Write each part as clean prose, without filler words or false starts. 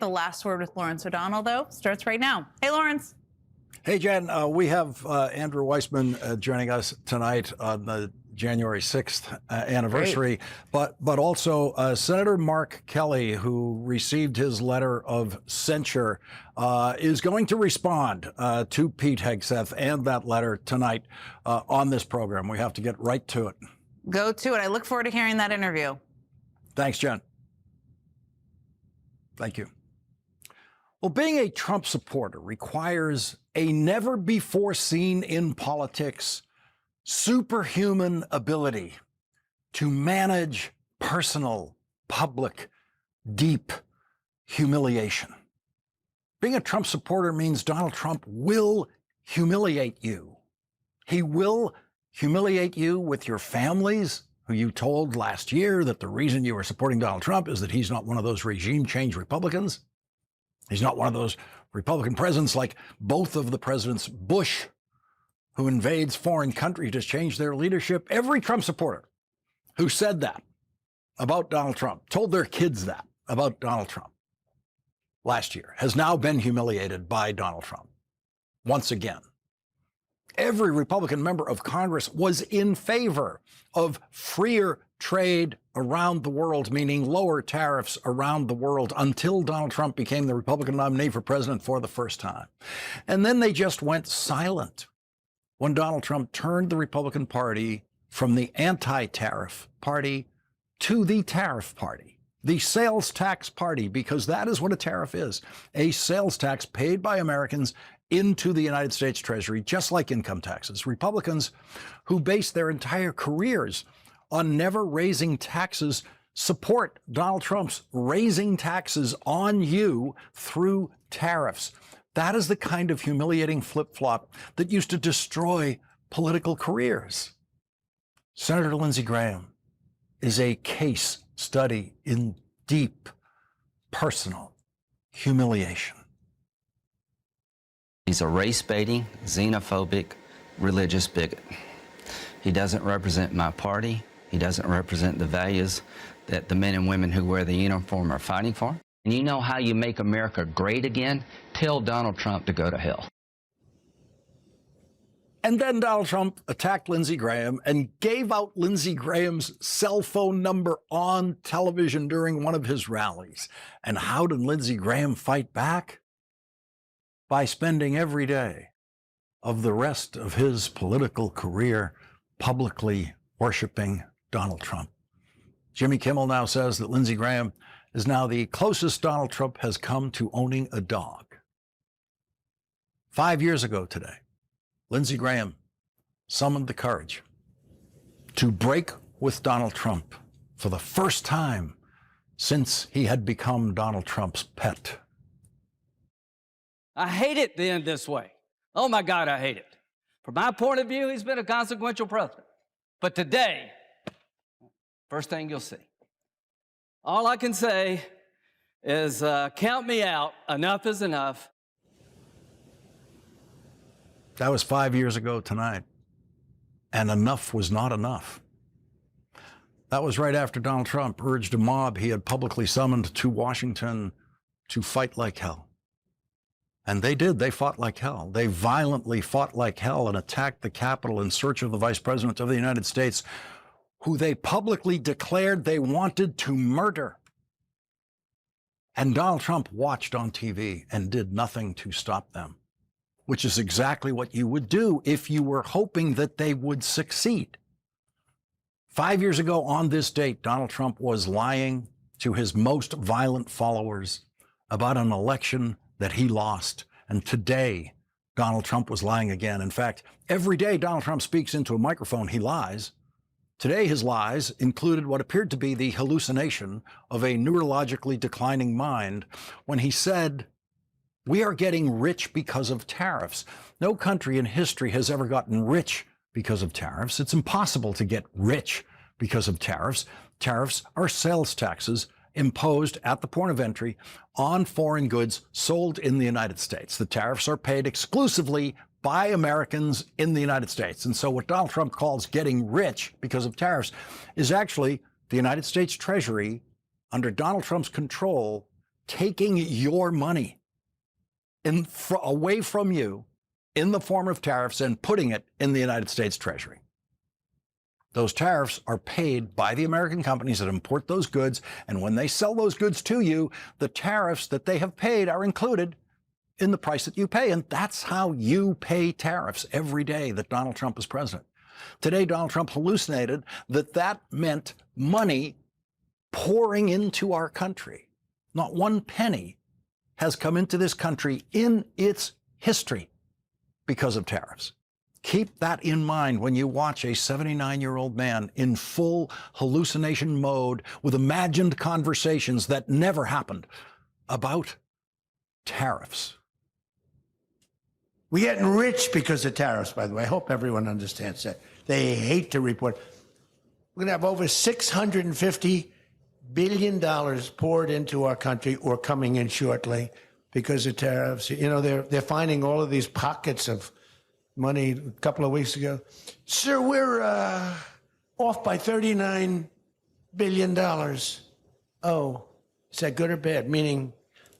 The last word with Lawrence O'Donnell, though, starts right now. Hey, Lawrence. Hey, Jen. We have Andrew Weissmann joining us tonight on the January 6th anniversary, but also Senator Mark Kelly, who received his letter of censure, is going to respond to Pete Hegseth and that letter tonight on this program. We have to get right to it. Go to it. I look forward to hearing that interview. Thanks, Jen. Thank you. Well, being a Trump supporter requires a never-before-seen in politics superhuman ability to manage personal, public, deep humiliation. Being a Trump supporter means Donald Trump will humiliate you. He will humiliate you with your families, who you told last year that the reason you were supporting Donald Trump is that he's not one of those regime change Republicans. He's not one of those Republican presidents like both of the presidents Bush, who invades foreign countries to change their leadership. Every Trump supporter who said that about Donald Trump, told their kids that about Donald Trump last year, has now been humiliated by Donald Trump once again. Every Republican member of Congress was in favor of freer trade around the world, meaning lower tariffs around the world, until Donald Trump became the Republican nominee for president for the first time. And then they just went silent when Donald Trump turned the Republican Party from the anti-tariff party to the tariff party, the sales tax party, because that is what a tariff is, a sales tax paid by Americans into the United States Treasury, just like income taxes. Republicans who base their entire careers on never raising taxes support Donald Trump's raising taxes on you through tariffs. That is the kind of humiliating flip-flop that used to destroy political careers. Senator Lindsey Graham is a case study in deep personal humiliation. He's a race-baiting, xenophobic, religious bigot. He doesn't represent my party. He doesn't represent the values that the men and women who wear the uniform are fighting for. And you know how you make America great again? Tell Donald Trump to go to hell. And then Donald Trump attacked Lindsey Graham and gave out Lindsey Graham's cell phone number on television during one of his rallies. And how did Lindsey Graham fight back? By spending every day of the rest of his political career publicly worshiping Donald Trump. Jimmy Kimmel now says that Lindsey Graham is now the closest Donald Trump has come to owning a dog. 5 years ago today, Lindsey Graham summoned the courage to break with Donald Trump for the first time since he had become Donald Trump's pet. I hate it to end this way. Oh my God, I hate it. From my point of view, he's been a consequential president. But today, first thing you'll see. All I can say is count me out. Enough is enough. That was 5 years ago tonight. And enough was not enough. That was right after Donald Trump urged a mob he had publicly summoned to Washington to fight like hell. And they did. They fought like hell. They violently fought like hell and attacked the Capitol in search of the Vice President of the United States, who they publicly declared they wanted to murder. And Donald Trump watched on TV and did nothing to stop them, which is exactly what you would do if you were hoping that they would succeed. 5 years ago on this date, Donald Trump was lying to his most violent followers about an election that he lost. And today, Donald Trump was lying again. In fact, every day Donald Trump speaks into a microphone, he lies. Today, his lies included what appeared to be the hallucination of a neurologically declining mind when he said, "We are getting rich because of tariffs." No country in history has ever gotten rich because of tariffs. It's impossible to get rich because of tariffs. Tariffs are sales taxes imposed at the point of entry on foreign goods sold in the United States. The tariffs are paid exclusively by Americans in the United States. And so what Donald Trump calls getting rich because of tariffs is actually the United States Treasury, under Donald Trump's control, taking your money away from you in the form of tariffs and putting it in the United States Treasury. Those tariffs are paid by the American companies that import those goods, and when they sell those goods to you, the tariffs that they have paid are included in the price that you pay, and that's how you pay tariffs every day that Donald Trump is president. Today, Donald Trump hallucinated that that meant money pouring into our country. Not one penny has come into this country in its history because of tariffs. Keep that in mind when you watch a 79-year-old man in full hallucination mode with imagined conversations that never happened about tariffs. We're getting rich because of tariffs, by the way. I hope everyone understands that. They hate to report. We're going to have over $650 billion poured into our country or coming in shortly because of tariffs. You know, they're finding all of these pockets of money a couple of weeks ago. Sir, we're off by $39 billion. Oh, is that good or bad? Meaning,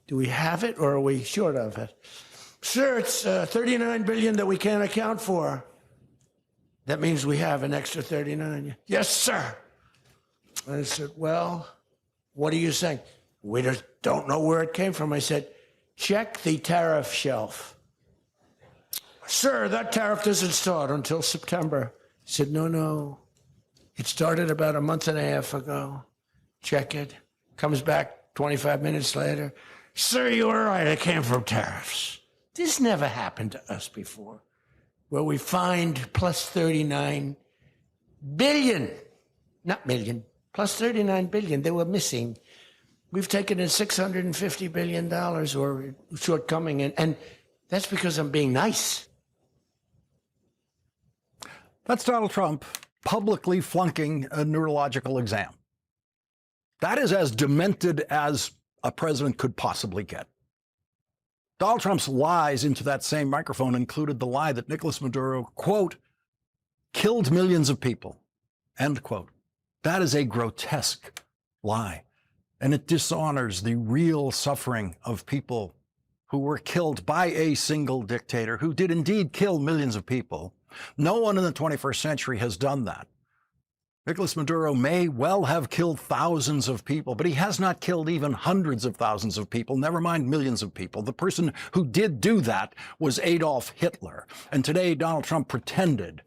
do we have it or are we short of it? Sir, it's $39 billion that we can't account for. That means we have an extra 39. Yes, sir. I said, well, what are you saying? We just don't know where it came from. I said, check the tariff shelf. Sir, that tariff doesn't start until September. I said, no. It started about a month and a half ago. Check it. Comes back 25 minutes later. Sir, you were right. It came from tariffs. This never happened to us before, where we find plus 39 billion, not million, plus 39 billion. They were missing. We've taken in $650 billion or shortcoming, and that's because I'm being nice. That's Donald Trump publicly flunking a neurological exam. That is as demented as a president could possibly get. Donald Trump's lies into that same microphone included the lie that Nicolas Maduro, quote, killed millions of people, end quote. That is a grotesque lie, and it dishonors the real suffering of people who were killed by a single dictator who did indeed kill millions of people. No one in the 21st century has done that. Nicolas Maduro may well have killed thousands of people, but he has not killed even hundreds of thousands of people, never mind millions of people. The person who did do that was Adolf Hitler. And today, Donald Trump pretended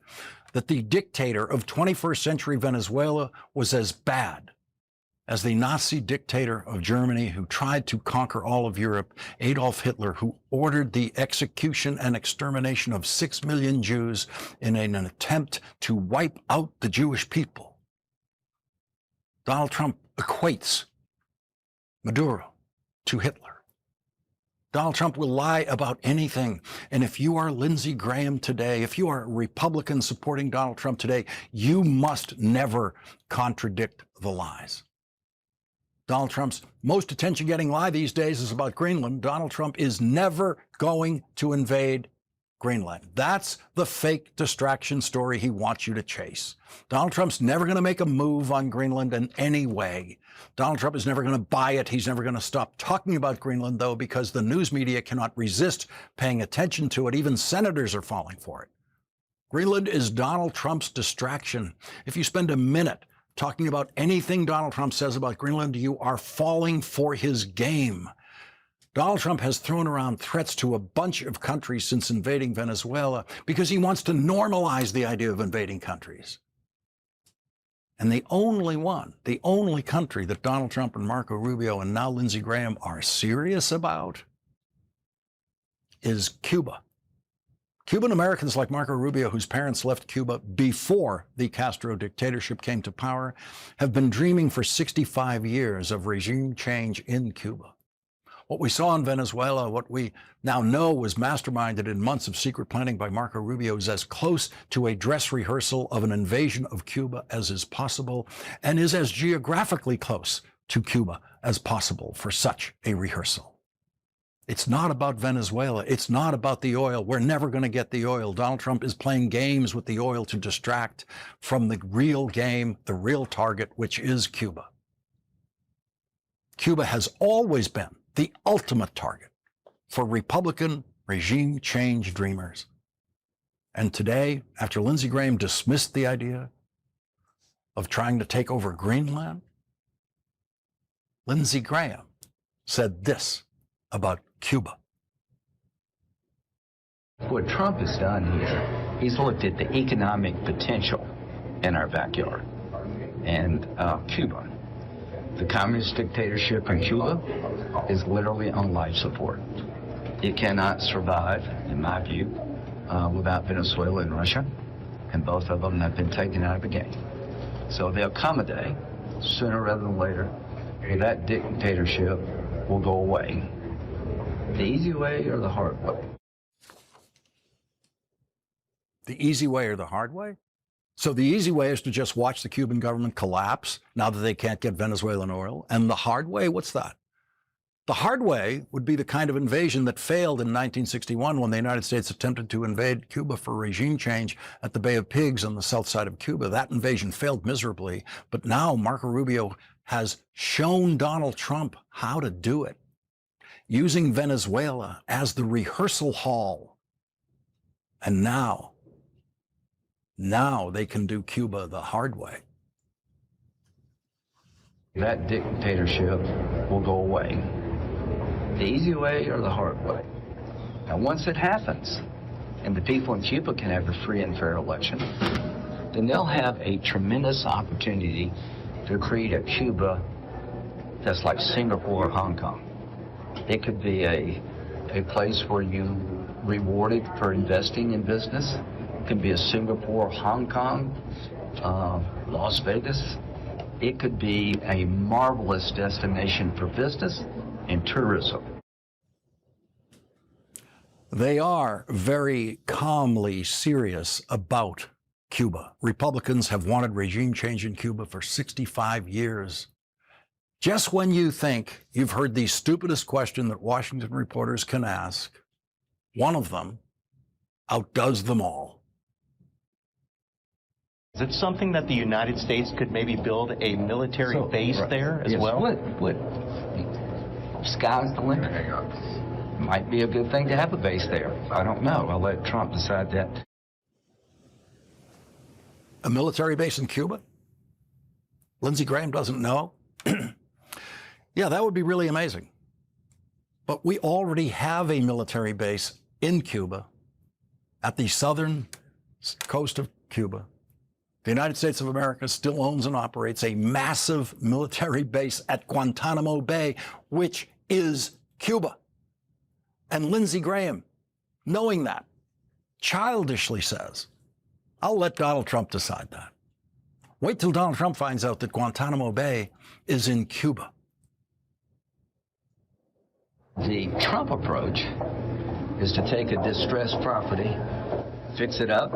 that the dictator of 21st century Venezuela was as bad as the Nazi dictator of Germany who tried to conquer all of Europe, Adolf Hitler, who ordered the execution and extermination of 6 million Jews in an attempt to wipe out the Jewish people. Donald Trump equates Maduro to Hitler. Donald Trump will lie about anything. And if you are Lindsey Graham today, if you are a Republican supporting Donald Trump today, you must never contradict the lies. Donald Trump's most attention-getting lie these days is about Greenland. Donald Trump is never going to invade Greenland. That's the fake distraction story he wants you to chase. Donald Trump's never going to make a move on Greenland in any way. Donald Trump is never going to buy it. He's never going to stop talking about Greenland, though, because the news media cannot resist paying attention to it. Even senators are falling for it. Greenland is Donald Trump's distraction. If you spend a minute talking about anything Donald Trump says about Greenland, you are falling for his game. Donald Trump has thrown around threats to a bunch of countries since invading Venezuela because he wants to normalize the idea of invading countries. And the only country that Donald Trump and Marco Rubio and now Lindsey Graham are serious about is Cuba. Cuban Americans like Marco Rubio, whose parents left Cuba before the Castro dictatorship came to power, have been dreaming for 65 years of regime change in Cuba. What we saw in Venezuela, what we now know was masterminded in months of secret planning by Marco Rubio, is as close to a dress rehearsal of an invasion of Cuba as is possible, and is as geographically close to Cuba as possible for such a rehearsal. It's not about Venezuela. It's not about the oil. We're never going to get the oil. Donald Trump is playing games with the oil to distract from the real game, the real target, which is Cuba. Cuba has always been the ultimate target for Republican regime change dreamers. And today, after Lindsey Graham dismissed the idea of trying to take over Greenland, Lindsey Graham said this about Cuba. What Trump has done here, he's looked at the economic potential in our backyard. And Cuba, the communist dictatorship in Cuba, is literally on life support. It cannot survive, in my view, without Venezuela and Russia, and both of them have been taken out of the game. So there'll come a day, sooner rather than later, where that dictatorship will go away. The easy way or the hard way? The easy way or the hard way? So the easy way is to just watch the Cuban government collapse now that they can't get Venezuelan oil. And the hard way, what's that? The hard way would be the kind of invasion that failed in 1961 when the United States attempted to invade Cuba for regime change at the Bay of Pigs on the south side of Cuba. That invasion failed miserably, but now Marco Rubio has shown Donald Trump how to do it, using Venezuela as the rehearsal hall. And now they can do Cuba the hard way. That dictatorship will go away. The easy way or the hard way? Now, once it happens, and the people in Cuba can have a free and fair election, then they'll have a tremendous opportunity to create a Cuba that's like Singapore or Hong Kong. It could be a place where you rewarded for investing in business. It could be a Singapore, Hong Kong, Las Vegas. It could be a marvelous destination for business and tourism. They are very calmly serious about Cuba. Republicans have wanted regime change in Cuba for 65 years. Just when you think you've heard the stupidest question that Washington reporters can ask, one of them outdoes them all. Is it something that the United States could maybe build a military base there as well? Would. Sky's the limit. Might be a good thing to have a base there. I don't know. I'll let Trump decide that. A military base in Cuba? Lindsey Graham doesn't know? Yeah, that would be really amazing. But we already have a military base in Cuba, at the southern coast of Cuba. The United States of America still owns and operates a massive military base at Guantanamo Bay, which is Cuba. And Lindsey Graham, knowing that, childishly says, I'll let Donald Trump decide that. Wait till Donald Trump finds out that Guantanamo Bay is in Cuba. The Trump approach is to take a distressed property, fix it up,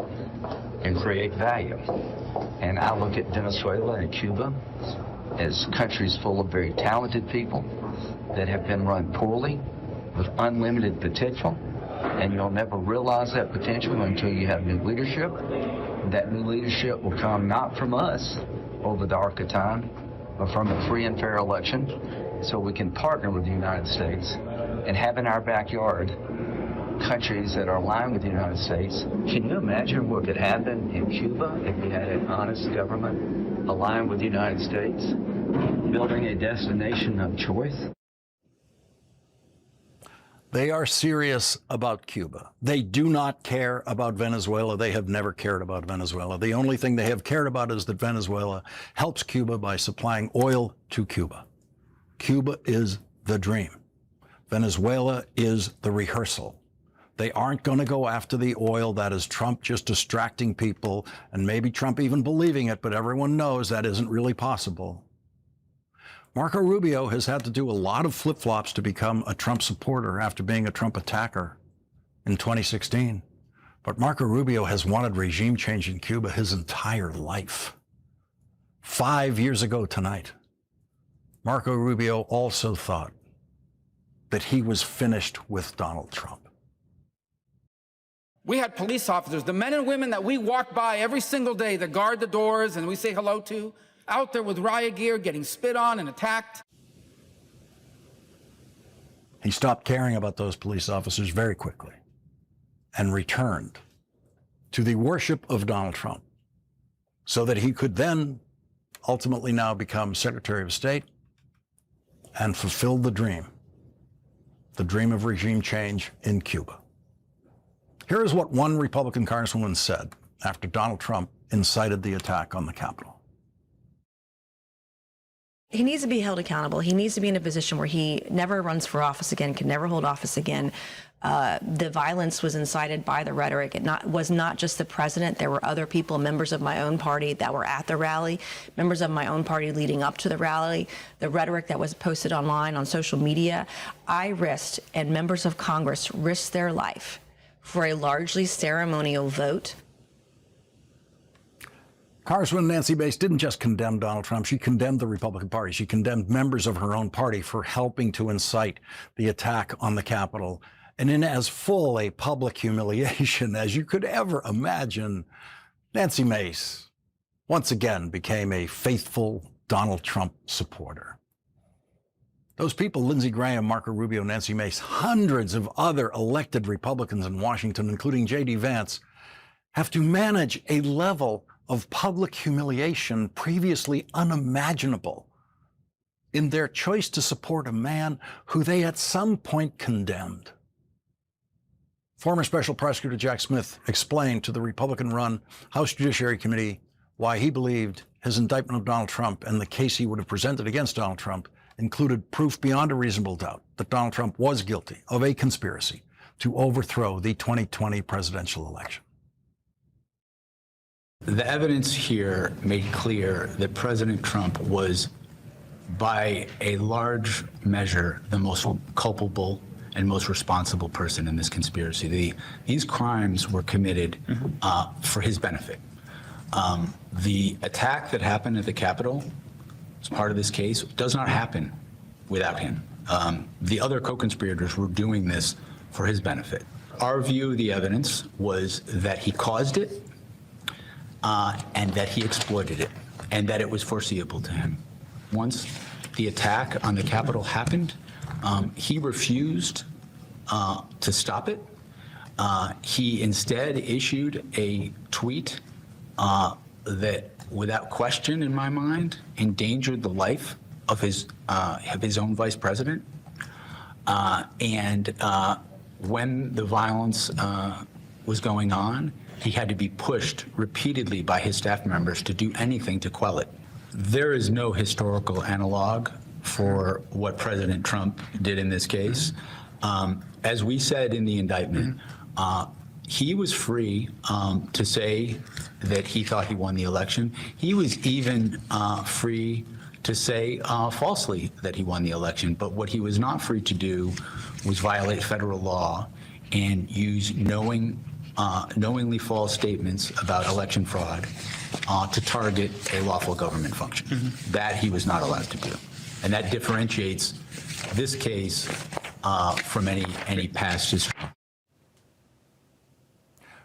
and create value. And I look at Venezuela and Cuba as countries full of very talented people that have been run poorly with unlimited potential. And you'll never realize that potential until you have new leadership. That new leadership will come not from us over the arc of time, but from a free and fair election, so we can partner with the United States and have in our backyard countries that are aligned with the United States. Can you imagine what could happen in Cuba if we had an honest government aligned with the United States, building a destination of choice? They are serious about Cuba. They do not care about Venezuela. They have never cared about Venezuela. The only thing they have cared about is that Venezuela helps Cuba by supplying oil to Cuba. Cuba is the dream. Venezuela is the rehearsal. They aren't going to go after the oil. That is Trump just distracting people, and maybe Trump even believing it, but everyone knows that isn't really possible. Marco Rubio has had to do a lot of flip-flops to become a Trump supporter after being a Trump attacker in 2016. But Marco Rubio has wanted regime change in Cuba his entire life. 5 years ago tonight, Marco Rubio also thought that he was finished with Donald Trump. We had police officers, the men and women that we walk by every single day that guard the doors and we say hello to, out there with riot gear, getting spit on and attacked. He stopped caring about those police officers very quickly and returned to the worship of Donald Trump so that he could then ultimately now become Secretary of State and fulfill the dream of regime change in Cuba. Here is what one Republican congresswoman said after Donald Trump incited the attack on the Capitol. He needs to be held accountable. He needs to be in a position where he never runs for office again, can never hold office again. The violence was incited by the rhetoric. It was not just the president. There were other people, members of my own party, that were at the rally, members of my own party leading up to the rally, the rhetoric that was posted online on social media. I risked, and members of Congress risked their life for a largely ceremonial vote. Congresswoman Nancy Mace didn't just condemn Donald Trump. She condemned the Republican Party. She condemned members of her own party for helping to incite the attack on the Capitol. And in as full a public humiliation as you could ever imagine, Nancy Mace once again became a faithful Donald Trump supporter. Those people, Lindsey Graham, Marco Rubio, Nancy Mace, hundreds of other elected Republicans in Washington, including J.D. Vance, have to manage a level of public humiliation previously unimaginable in their choice to support a man who they at some point condemned. Former Special Prosecutor Jack Smith explained to the Republican-run House Judiciary Committee why he believed his indictment of Donald Trump and the case he would have presented against Donald Trump included proof beyond a reasonable doubt that Donald Trump was guilty of a conspiracy to overthrow the 2020 presidential election. The evidence here made clear that President Trump was, by a large measure, the most culpable and most responsible person in this conspiracy. These crimes were committed for his benefit. The attack that happened at the Capitol, as part of this case, does not happen without him. The other co-conspirators were doing this for his benefit. Our view of the evidence was that he caused it, and that he exploited it, and that it was foreseeable to him. Once the attack on the Capitol happened, he refused to stop it. He instead issued a tweet that, without question in my mind, endangered the life of his own vice president. And when the violence was going on, he had to be pushed repeatedly by his staff members to do anything to quell it. There is no historical analog for what President Trump did in this case. As we said in the indictment, he was free to say that he thought he won the election. He was even free to say falsely that he won the election. But what he was not free to do was violate federal law and use knowingly false statements about election fraud to target a lawful government function. That he was not allowed to do. And that differentiates this case from any past history.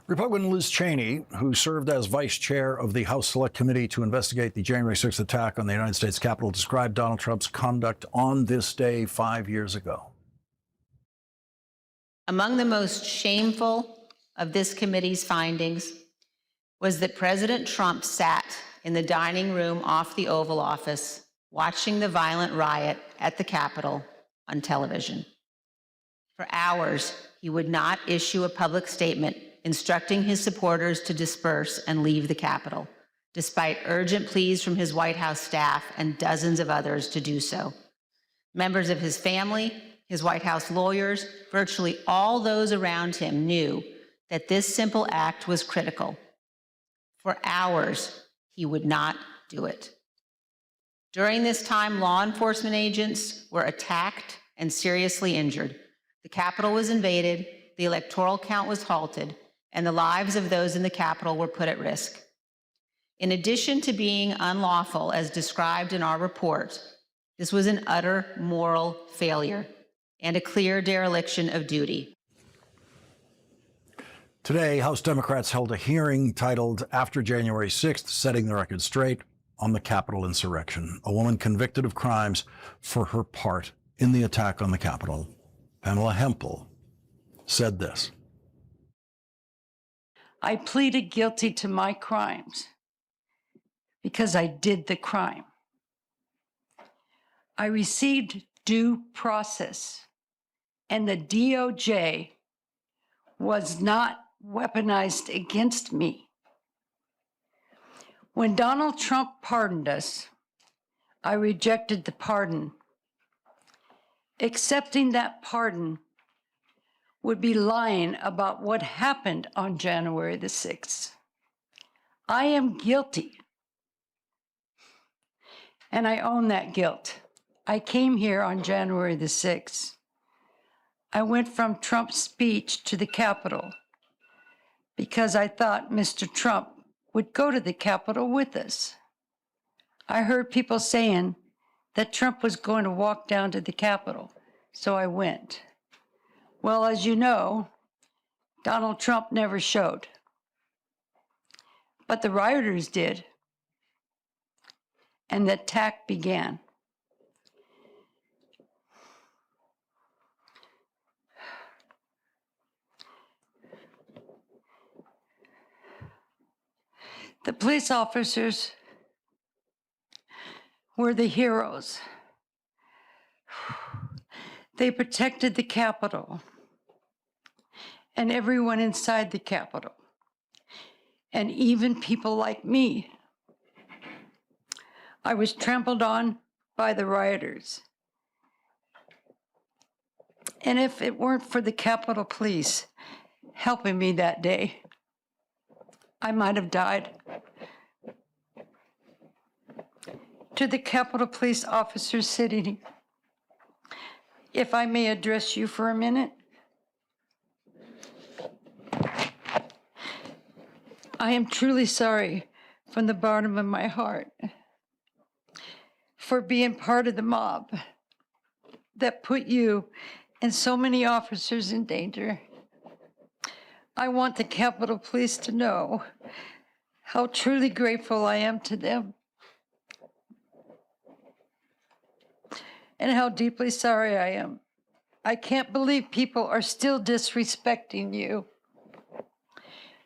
Republican Liz Cheney, who served as vice chair of the House Select Committee to investigate the January 6th attack on the United States Capitol, described Donald Trump's conduct on this day 5 years ago. Among the most shameful of this committee's findings was that President Trump sat in the dining room off the Oval Office watching the violent riot at the Capitol on television. For hours, he would not issue a public statement instructing his supporters to disperse and leave the Capitol, despite urgent pleas from his White House staff and dozens of others to do so. Members of his family, his White House lawyers, virtually all those around him knew that this simple act was critical. For hours, he would not do it. During this time, law enforcement agents were attacked and seriously injured. The Capitol was invaded, the electoral count was halted, and the lives of those in the Capitol were put at risk. In addition to being unlawful, as described in our report, this was an utter moral failure and a clear dereliction of duty. Today, House Democrats held a hearing titled After January 6th, Setting the Record Straight on the Capitol Insurrection. A woman convicted of crimes for her part in the attack on the Capitol Pamela Hempel, said this. I pleaded guilty to my crimes because I did the crime. I received due process, and the DOJ was not weaponized against me. When Donald Trump pardoned us, I rejected the pardon. Accepting that pardon would be lying about what happened on January the 6th. I am guilty, and I own that guilt. I came here on January the 6th. I went from Trump's speech to the Capitol because I thought Mr. Trump would go to the Capitol with us. I heard people saying that Trump was going to walk down to the Capitol, so I went. Well, as you know, Donald Trump never showed, but the rioters did, and the attack began. The police officers were the heroes. They protected the Capitol and everyone inside the Capitol, and even people like me. I was trampled on by the rioters. And if it weren't for the Capitol Police helping me that day, I might have died. To the Capitol Police officers sitting here, if I may address you for a minute. I am truly sorry from the bottom of my heart for being part of the mob that put you and so many officers in danger. I want the Capitol Police to know how truly grateful I am to them and how deeply sorry I am. I can't believe people are still disrespecting you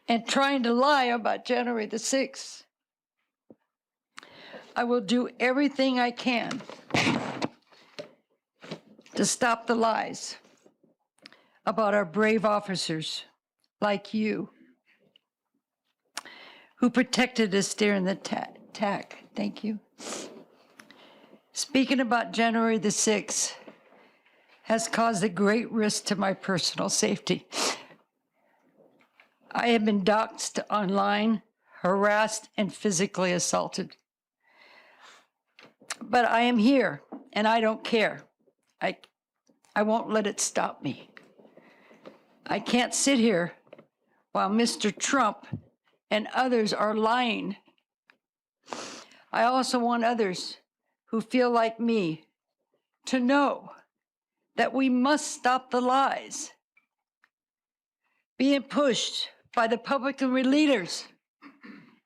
and trying to lie about January the 6th. I will do everything I can to stop the lies about our brave officers like you who protected us during the attack. Thank you. Speaking about January the 6th has caused a great risk to my personal safety. I have been doxxed online, harassed, and physically assaulted. But I am here, and I don't care. I won't let it stop me. I can't sit here while Mr. Trump and others are lying. I also want others who feel like me to know that we must stop the lies being pushed by the Republican leaders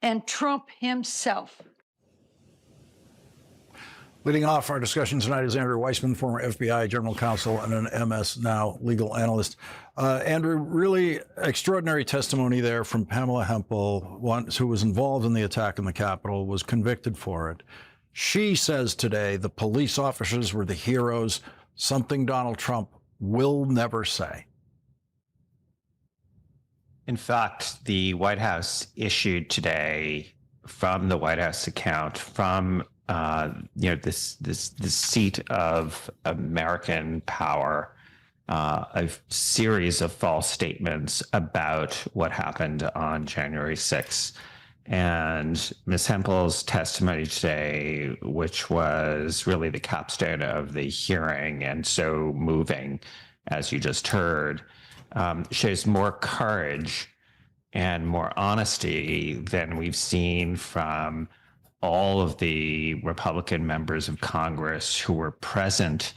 and Trump himself. Leading off our discussion tonight is Andrew Weissmann, former FBI general counsel and an MS Now legal analyst. Andrew, really extraordinary testimony there from Pamela Hempel, who was involved in the attack in the Capitol, was convicted for it. She says today the police officers were the heroes, something Donald Trump will never say. In fact, the White House issued today from the White House account, from this seat of American power, a series of false statements about what happened on January 6th. And Ms. Hempel's testimony today, which was really the capstone of the hearing and so moving, as you just heard, shows more courage and more honesty than we've seen from all of the Republican members of Congress who were present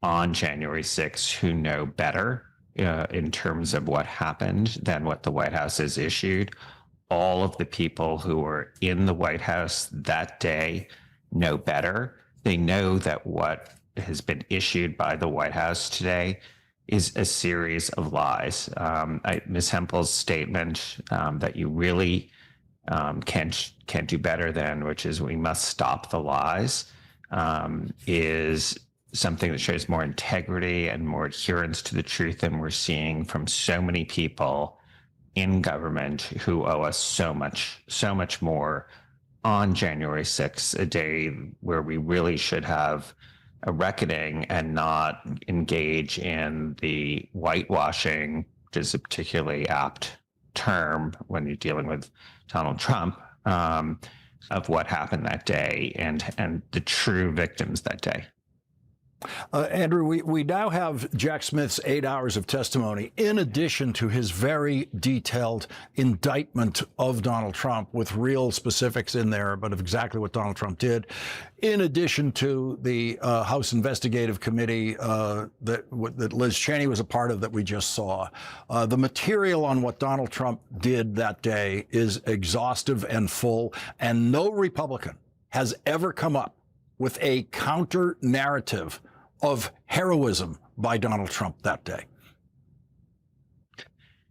on January 6th, who know better in terms of what happened than what the White House has issued. All of the people who were in the White House that day know better. They know that what has been issued by the White House today is a series of lies. Ms. Hempel's statement that you really can't do better than, which is we must stop the lies, is something that shows more integrity and more adherence to the truth than we're seeing from so many people in government who owe us so much more on January 6th, a day where we really should have a reckoning and not engage in the whitewashing, which is a particularly apt term when you're dealing with Donald Trump, of what happened that day and the true victims that day. Andrew, we now have Jack Smith's 8 hours of testimony, in addition to his very detailed indictment of Donald Trump with real specifics in there, but of exactly what Donald Trump did, in addition to the House Investigative Committee that Liz Cheney was a part of that we just saw. The material on what Donald Trump did that day is exhaustive and full, and no Republican has ever come up with a counter narrative of heroism by Donald Trump that day.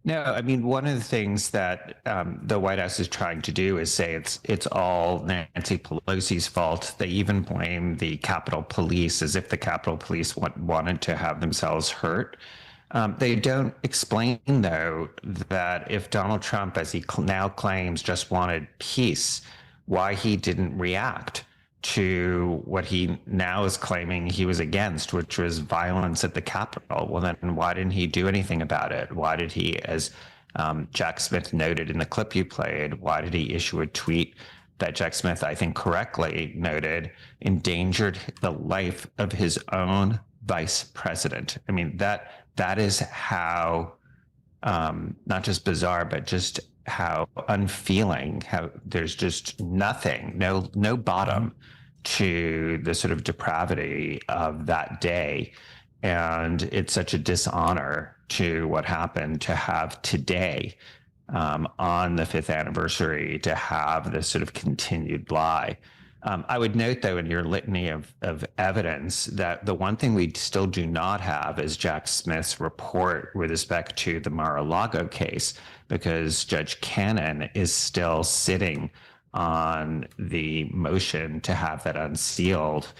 No, I mean, one of the things that the White House is trying to do is say it's all Nancy Pelosi's fault. They even blame the Capitol Police as if the Capitol Police wanted to have themselves hurt. They don't explain, though, that if Donald Trump, as he now claims, just wanted peace, why he didn't react to what he now is claiming he was against, which was violence at the Capitol. Well, then why didn't he do anything about it? Why did he, as Jack Smith noted in the clip you played, why did he issue a tweet that Jack Smith, I think correctly noted, endangered the life of his own vice president? I mean, that is how, not just bizarre, but just how unfeeling, how there's just nothing, no bottom to the sort of depravity of that day. And it's such a dishonor to what happened to have today, on the 5th anniversary, to have this sort of continued lie. I would note, though, in your litany of evidence, that the one thing we still do not have is Jack Smith's report with respect to the Mar-a-Lago case, because Judge Cannon is still sitting on the motion to have that unsealed.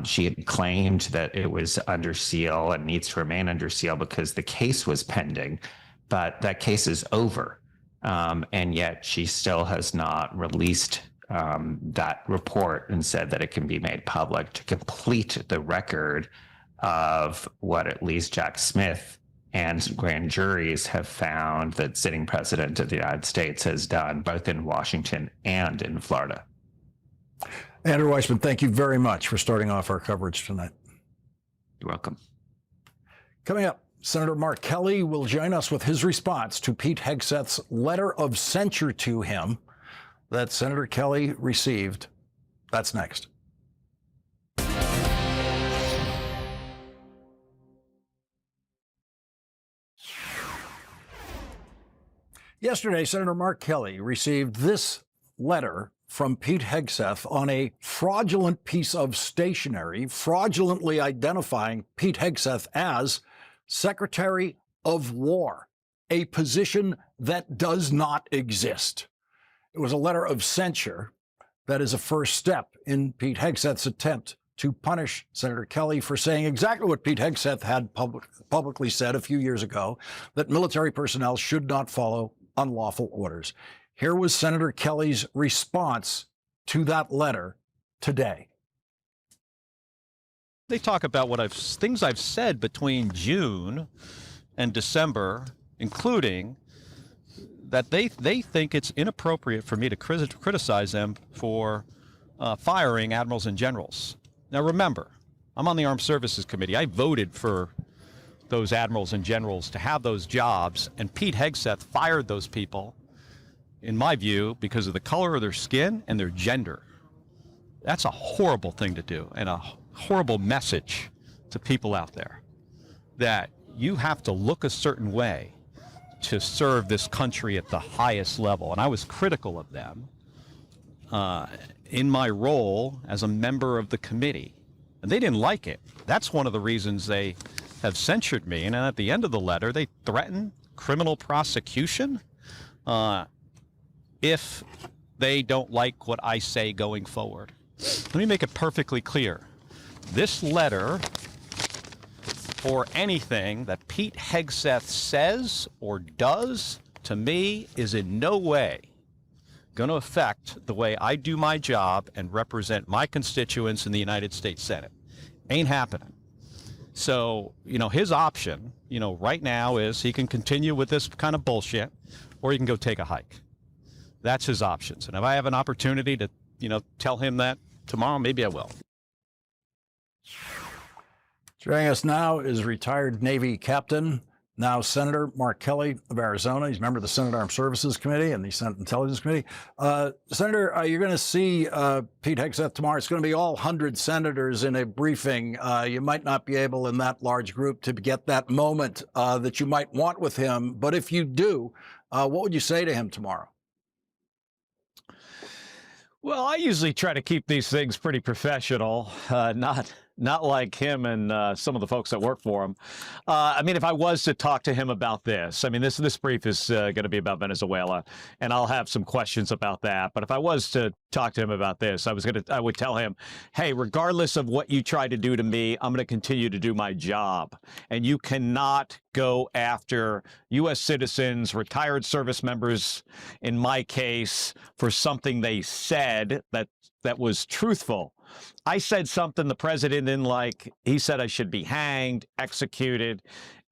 She had claimed that it was under seal and needs to remain under seal because the case was pending, but that case is over. And yet she still has not released that report and said that it can be made public to complete the record of what at least Jack Smith and grand juries have found that sitting president of the United States has done, both in Washington and in Florida. Andrew Weissmann, thank you very much for starting off our coverage tonight. You're welcome. Coming up, Senator Mark Kelly will join us with his response to Pete Hegseth's letter of censure to him that Senator Kelly received. That's next. Yesterday, Senator Mark Kelly received this letter from Pete Hegseth on a fraudulent piece of stationery, fraudulently identifying Pete Hegseth as Secretary of War, a position that does not exist. It was a letter of censure that is a first step in Pete Hegseth's attempt to punish Senator Kelly for saying exactly what Pete Hegseth had publicly said a few years ago, that military personnel should not follow unlawful orders. Here was Senator Kelly's response to that letter today. They talk about things I've said between June and December, including that they think it's inappropriate for me to criticize them for firing admirals and generals. Now remember, I'm on the Armed Services Committee. I voted for those admirals and generals to have those jobs, and Pete Hegseth fired those people, in my view, because of the color of their skin and their gender. That's a horrible thing to do, and a horrible message to people out there, that you have to look a certain way to serve this country at the highest level. And I was critical of them in my role as a member of the committee, and they didn't like it. That's one of the reasons they have censured me, and at the end of the letter, they threaten criminal prosecution if they don't like what I say going forward. Let me make it perfectly clear. This letter, or anything that Pete Hegseth says or does to me, is in no way going to affect the way I do my job and represent my constituents in the United States Senate. Ain't happening. So, his option, right now is he can continue with this kind of bullshit, or he can go take a hike. That's his options. And if I have an opportunity to, tell him that tomorrow, maybe I will. Joining us now is retired Navy captain, now Senator Mark Kelly of Arizona. He's a member of the Senate Armed Services Committee and the Senate Intelligence Committee. Senator, you're going to see Pete Hegseth tomorrow. It's going to be all 100 senators in a briefing. You might not be able in that large group to get that moment that you might want with him. But if you do, what would you say to him tomorrow? Well, I usually try to keep these things pretty professional, not like him and some of the folks that work for him. If I was to talk to him about this, this brief is going to be about Venezuela, and I'll have some questions about that. But if I was to talk to him about this, I would tell him, hey, regardless of what you try to do to me, I'm going to continue to do my job. And you cannot go after U.S. citizens, retired service members, in my case, for something they said that was truthful. I said something the president didn't like. He said I should be hanged, executed.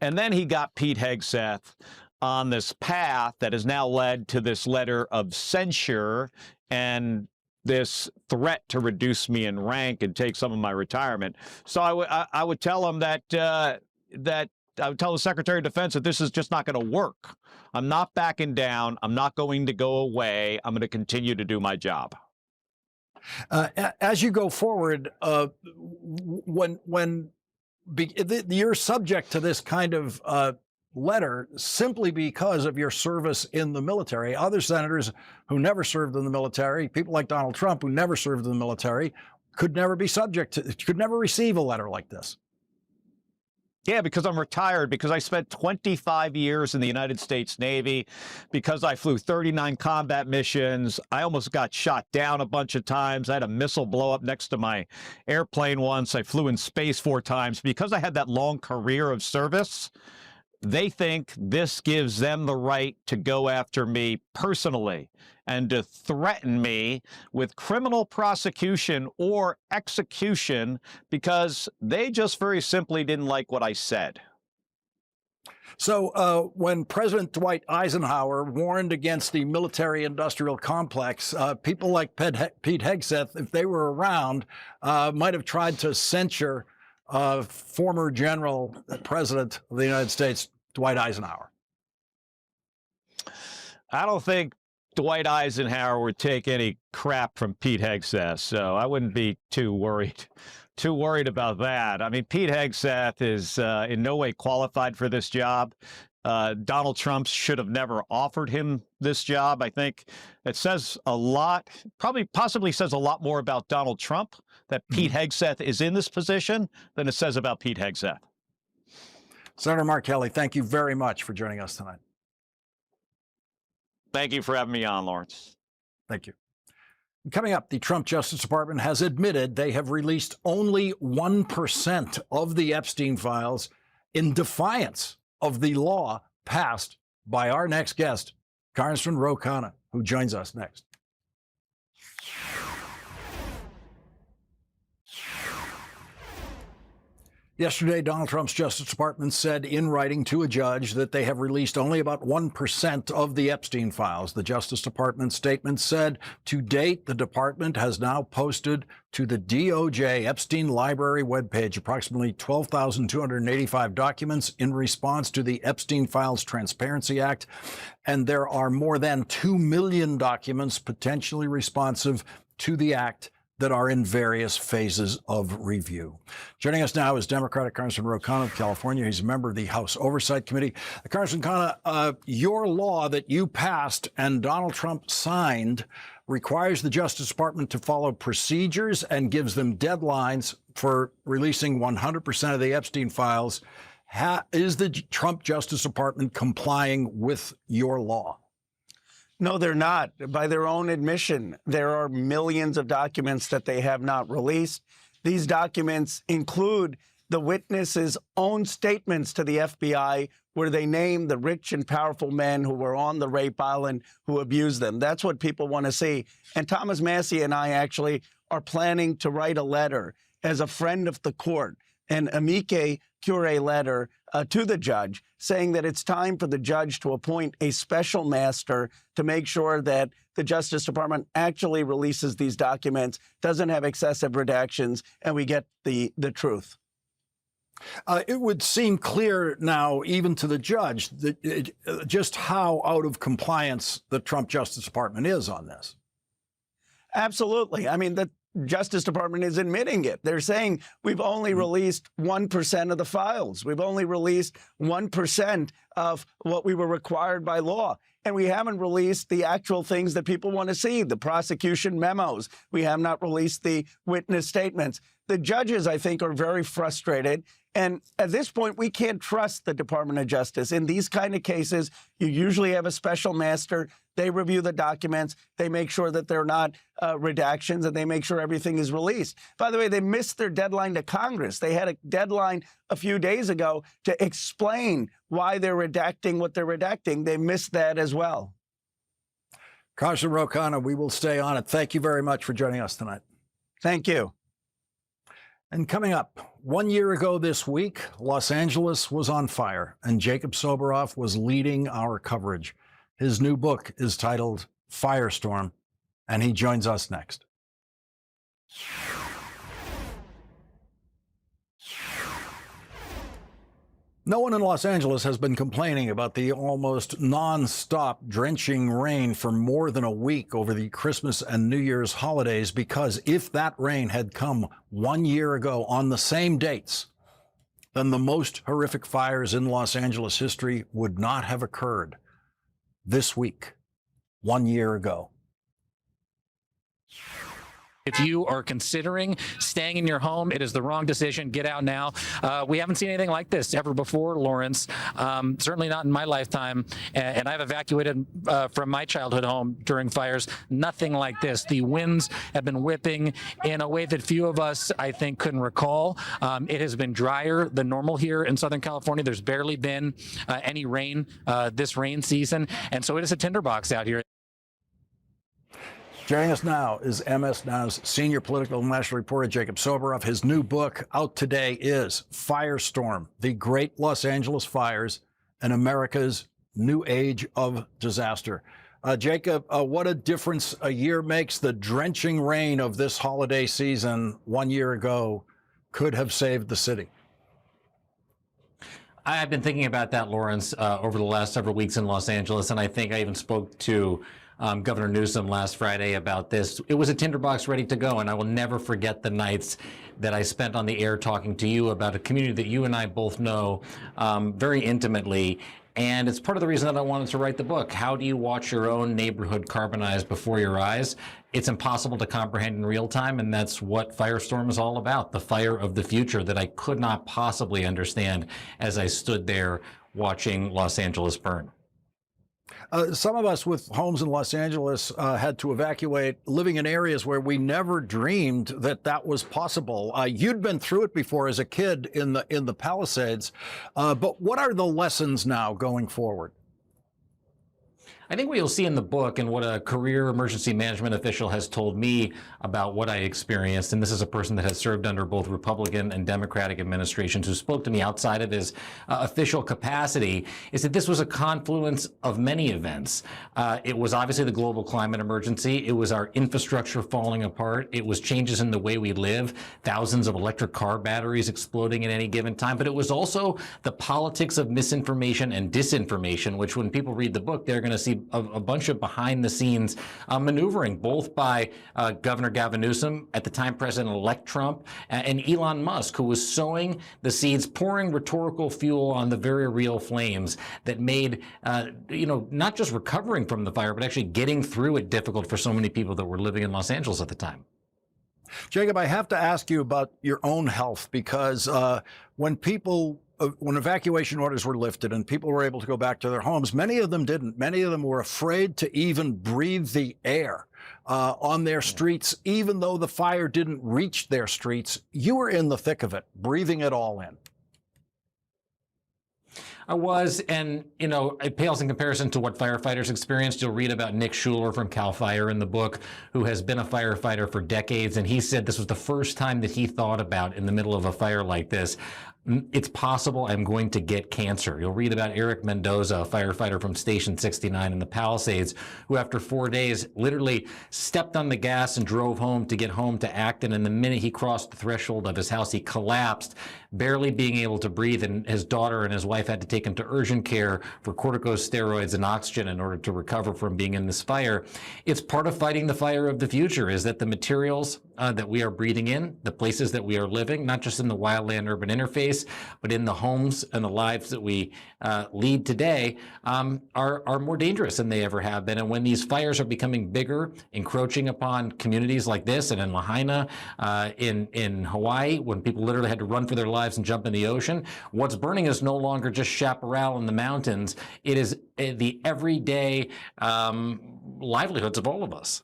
And then he got Pete Hegseth on this path that has now led to this letter of censure and this threat to reduce me in rank and take some of my retirement. So I would tell him that I would tell the Secretary of Defense that this is just not going to work. I'm not backing down. I'm not going to go away. I'm going to continue to do my job. As you go forward, you're subject to this kind of letter simply because of your service in the military. Other senators who never served in the military, people like Donald Trump who never served in the military, could never receive a letter like this. Yeah, because I'm retired, because I spent 25 years in the United States Navy, because I flew 39 combat missions. I almost got shot down a bunch of times. I had a missile blow up next to my airplane once. I flew in space 4 times. Because I had that long career of service, they think this gives them the right to go after me personally and to threaten me with criminal prosecution or execution because they just very simply didn't like what I said. So when President Dwight Eisenhower warned against the military-industrial complex, people like Pete Hegseth, if they were around, might have tried to censure former General President of the United States, Dwight Eisenhower. I don't think Dwight Eisenhower would take any crap from Pete Hegseth, so I wouldn't be too worried about that. Pete Hegseth is in no way qualified for this job. Donald Trump should have never offered him this job. I think it says a lot, possibly says a lot more about Donald Trump that Pete Hegseth is in this position than it says about Pete Hegseth. Senator Mark Kelly, thank you very much for joining us tonight. Thank you for having me on, Lawrence. Thank you. Coming up, the Trump Justice Department has admitted they have released only 1% of the Epstein files in defiance of the law passed by our next guest, Congressman Ro Khanna, who joins us next. Yesterday, Donald Trump's Justice Department said in writing to a judge that they have released only about 1% of the Epstein files. The Justice Department statement said, to date, the department has now posted to the DOJ Epstein Library webpage approximately 12,285 documents in response to the Epstein Files Transparency Act. And there are more than 2 million documents potentially responsive to the act that are in various phases of review. Joining us now is Democratic Congressman Ro Khanna of California. He's a member of the House Oversight Committee. Congressman Khanna, your law that you passed and Donald Trump signed requires the Justice Department to follow procedures and gives them deadlines for releasing 100% of the Epstein files. Is the Trump Justice Department complying with your law? No, they're not. By their own admission, there are millions of documents that they have not released. These documents include the witnesses' own statements to the FBI where they name the rich and powerful men who were on the rape island who abused them. That's what people want to see. And Thomas Massie and I actually are planning to write a letter as a friend of the court, an amicus curiae letter to the judge saying that it's time for the judge to appoint a special master to make sure that the Justice Department actually releases these documents, doesn't have excessive redactions, and we get the truth. It would seem clear now, even to the judge, that just how out of compliance the Trump Justice Department is on this. Absolutely. I mean, the Justice Department is admitting it. They're saying we've only released 1% of the files. We've only released 1% of what we were required by law. And we haven't released the actual things that people want to see, the prosecution memos. We have not released the witness statements. The judges, I think, are very frustrated. And at this point, we can't trust the Department of Justice. In these kind of cases, you usually have a special master. They review the documents. They make sure that they're not redactions, and they make sure everything is released. By the way, they missed their deadline to Congress. They had a deadline a few days ago to explain why they're redacting what they're redacting. They missed that as well. Congressman Ro Khanna, we will stay on it. Thank you very much for joining us tonight. Thank you. And coming up, 1 year ago this week, Los Angeles was on fire, and Jacob Soboroff was leading our coverage. His new book is titled Firestorm, and he joins us next. No one in Los Angeles has been complaining about the almost non-stop drenching rain for more than a week over the Christmas and New Year's holidays, because if that rain had come 1 year ago on the same dates, then the most horrific fires in Los Angeles history would not have occurred this week, 1 year ago. If you are considering staying in your home, it is the wrong decision. Get out now. We haven't seen anything like this ever before, Lawrence. Certainly not in my lifetime. And I've evacuated from my childhood home during fires. Nothing like this. The winds have been whipping in a way that few of us, I think, couldn't recall. It has been drier than normal here in Southern California. There's barely been any rain this rain season. And so it is a tinderbox out here. Joining us now is MS Now's senior political and national reporter, Jacob Soboroff. His new book out today is Firestorm, The Great Los Angeles Fires and America's New Age of Disaster. Jacob, what a difference a year makes. The drenching rain of this holiday season 1 year ago could have saved the city. I've been thinking about that, Lawrence, over the last several weeks in Los Angeles, and I think I even spoke to Governor Newsom last Friday about this. It was a tinderbox ready to go, and I will never forget the nights that I spent on the air talking to you about a community that you and I both know very intimately. And it's part of the reason that I wanted to write the book. How do you watch your own neighborhood carbonize before your eyes? It's impossible to comprehend in real time, and that's what Firestorm is all about, the fire of the future that I could not possibly understand as I stood there watching Los Angeles burn. Some of us with homes in Los Angeles had to evacuate, living in areas where we never dreamed that that was possible. You'd been through it before as a kid in the Palisades, but what are the lessons now going forward? I think what you'll see in the book and what a career emergency management official has told me about what I experienced, and this is a person that has served under both Republican and Democratic administrations who spoke to me outside of his official capacity, is that this was a confluence of many events. It was obviously the global climate emergency. It was our infrastructure falling apart. It was changes in the way we live, thousands of electric car batteries exploding at any given time. But it was also the politics of misinformation and disinformation, which when people read the book, they're going to see a bunch of behind-the-scenes maneuvering, both by Governor Gavin Newsom, at the time President-elect Trump, and Elon Musk, who was sowing the seeds, pouring rhetorical fuel on the very real flames that made, not just recovering from the fire, but actually getting through it difficult for so many people that were living in Los Angeles at the time. Jacob, I have to ask you about your own health, because when people when evacuation orders were lifted and people were able to go back to their homes, many of them didn't. Many of them were afraid to even breathe the air on their streets, even though the fire didn't reach their streets. You were in the thick of it, breathing it all in. I was, and you know, it pales in comparison to what firefighters experienced. You'll read about Nick Schuler from CAL FIRE in the book, who has been a firefighter for decades, and he said this was the first time that he thought about, in the middle of a fire like this, it's possible I'm going to get cancer. You'll read about Eric Mendoza, a firefighter from Station 69 in the Palisades, who after 4 days literally stepped on the gas and drove home to get home to Acton. And the minute he crossed the threshold of his house, he collapsed, barely being able to breathe. And his daughter and his wife had to take him to urgent care for corticosteroids and oxygen in order to recover from being in this fire. It's part of fighting the fire of the future, is that the materials that we are breathing in, the places that we are living, not just in the wildland-urban interface, but in the homes and the lives that we lead today, are more dangerous than they ever have been. And when these fires are becoming bigger, encroaching upon communities like this, and in Lahaina, in Hawaii, when people literally had to run for their lives and jump in the ocean, what's burning is no longer just chaparral in the mountains. It is the everyday livelihoods of all of us.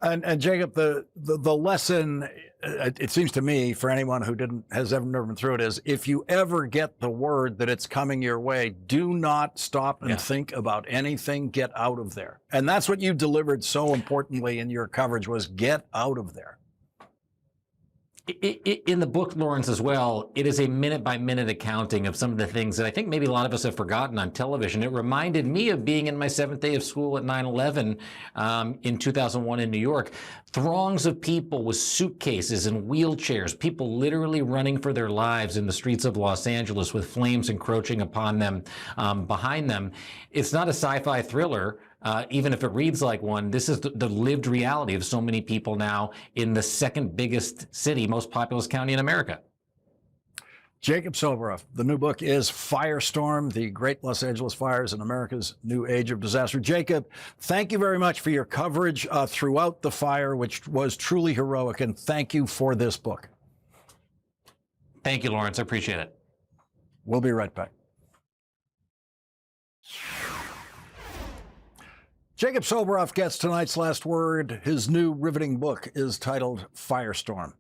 And Jacob, the lesson, it seems to me, for anyone who has ever been through it, is if you ever get the word that it's coming your way, do not stop and think about anything. Get out of there. And that's what you delivered so importantly in your coverage, was get out of there. In the book, Lawrence, as well, it is a minute-by-minute accounting of some of the things that I think maybe a lot of us have forgotten on television. It reminded me of being in my 7th day of school at 9/11 in 2001 in New York. Throngs of people with suitcases and wheelchairs, people literally running for their lives in the streets of Los Angeles with flames encroaching upon them, behind them. It's not a sci-fi thriller. Even if it reads like one, this is the lived reality of so many people now in the second biggest city, most populous county in America. Jacob Soboroff, the new book is Firestorm, the Great Los Angeles Fires in America's New Age of Disaster. Jacob, thank you very much for your coverage throughout the fire, which was truly heroic, and thank you for this book. Thank you, Lawrence. I appreciate it. We'll be right back. Jacob Soboroff gets tonight's last word. His new riveting book is titled Firestorm.